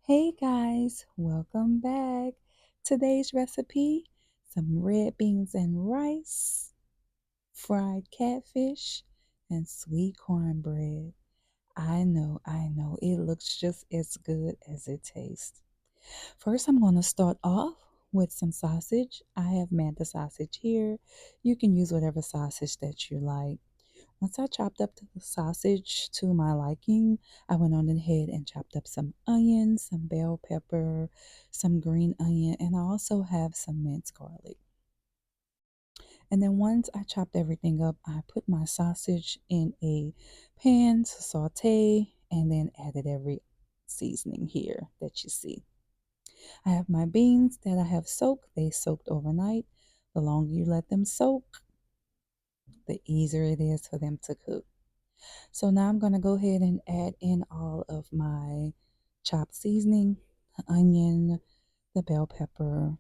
Hey guys, welcome back. Today's recipe, some red beans and rice, fried catfish, and sweet cornbread. I know, it looks just as good as it tastes. First, I'm going to start off with some sausage. I have Manda sausage here. You can use whatever sausage that you like. Once I chopped up the sausage to my liking, I went on ahead and chopped up some onions, some bell pepper, some green onion, and I also have some minced garlic. And then once I chopped everything up, I put my sausage in a pan to saute and then added every seasoning here that you see. I have my beans that I have soaked. They soaked overnight. The longer you let them soak, the easier it is for them to cook. So now I'm going to go ahead and add in all of my chopped seasoning, the onion, the bell pepper,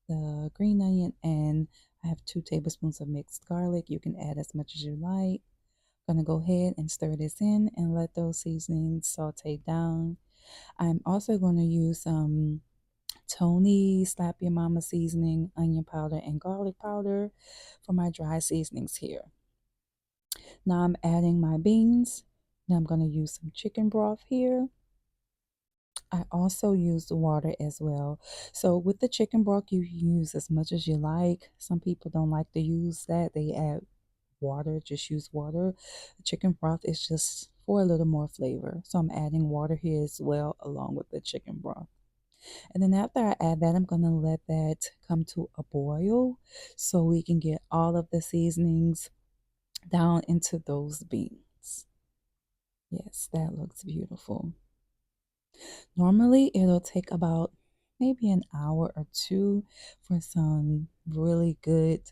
the green onion, and I have 2 tablespoons of mixed garlic. You can add as much as you like. I'm going to go ahead and stir this in and let those seasonings saute down. I'm also going to use some Tony Slap Your Mama seasoning, onion powder, and garlic powder for my dry seasonings here. Now I'm adding my beans. Now I'm going to use some chicken broth here. I also use the water as well. So with the chicken broth, you use as much as you like. Some people don't like to use that. They add water, just use water. The chicken broth is just for a little more flavor. So I'm adding water here as well along with the chicken broth. And then after I add that, I'm going to let that come to a boil so we can get all of the seasonings down into those beans. Yes, that looks beautiful. Normally, it'll take about maybe an hour or two for some really good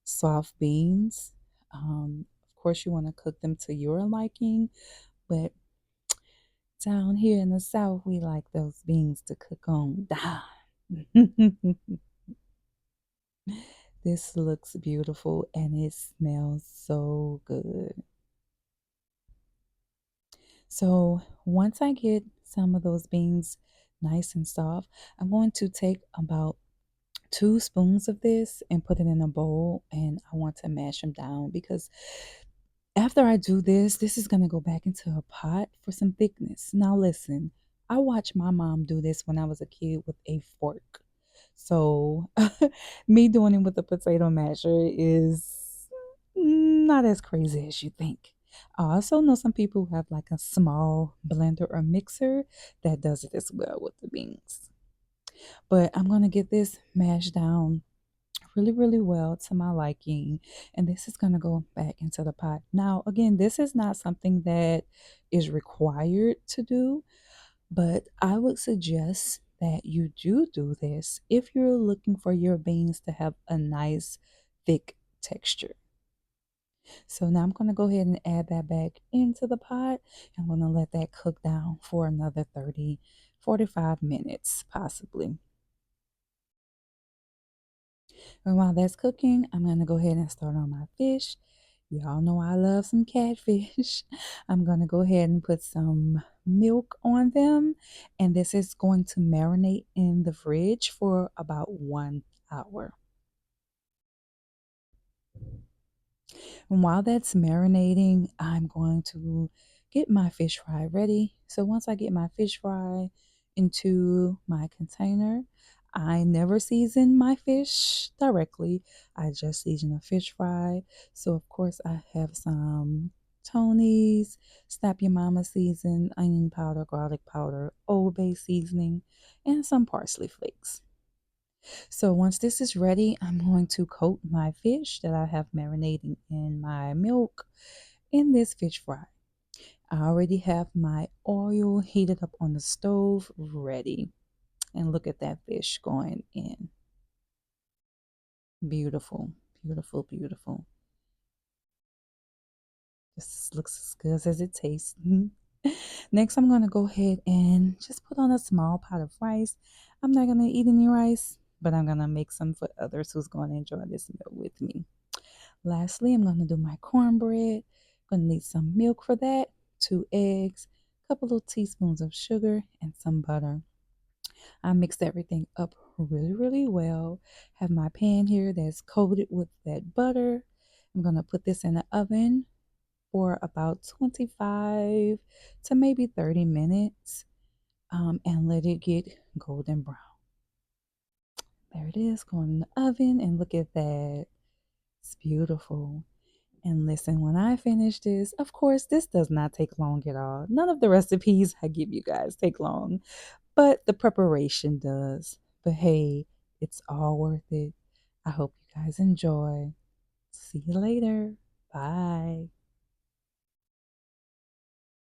soft beans. Of course, you want to cook them to your liking, but down here in the South, we like those beans to cook on down. This looks beautiful and it smells so good. So once I get some of those beans nice and soft, I'm going to take about 2 spoons of this and put it in a bowl, and I want to mash them down because after I do this, this is going to go back into a pot for some thickness. Now listen, I watched my mom do this when I was a kid with a fork. So me doing it with a potato masher is not as crazy as you think. I also know some people who have like a small blender or mixer that does it as well with the beans. But I'm going to get this mashed down really, really well to my liking. And this is going to go back into the pot. Now, again, this is not something that is required to do, but I would suggest that you do this if you're looking for your beans to have a nice thick texture. So now I'm going to go ahead and add that back into the pot. I'm going to let that cook down for another 30, 45 minutes possibly. And while that's cooking, I'm going to go ahead and start on my fish. Y'all know I love some catfish. I'm going to go ahead and put some milk on them. And this is going to marinate in the fridge for about 1 hour. And while that's marinating, I'm going to get my fish fry ready. So once I get my fish fry into my container, I never season my fish directly. I just season a fish fry. So of course I have some Tony's, Snap Your Mama season, onion powder, garlic powder, Old Bay seasoning, and some parsley flakes. So once this is ready, I'm going to coat my fish that I have marinating in my milk in this fish fry. I already have my oil heated up on the stove ready. And look at that fish going in. Beautiful, beautiful, beautiful. This looks as good as it tastes. Next, I'm going to go ahead and just put on a small pot of rice. I'm not going to eat any rice, but I'm going to make some for others who's going to enjoy this meal with me. Lastly, I'm going to do my cornbread. I'm going to need some milk for that, 2 eggs, a couple of teaspoons of sugar, and some butter. I mixed everything up really, really well. Have my pan here that's coated with that butter. I'm going to put this in the oven for about 25 to maybe 30 minutes and let it get golden brown. There it is, going in the oven, and look at that. It's beautiful. And listen, when I finish this, of course, this does not take long at all. None of the recipes I give you guys take long, but the preparation does. But hey, it's all worth it. I hope you guys enjoy. See you later. Bye.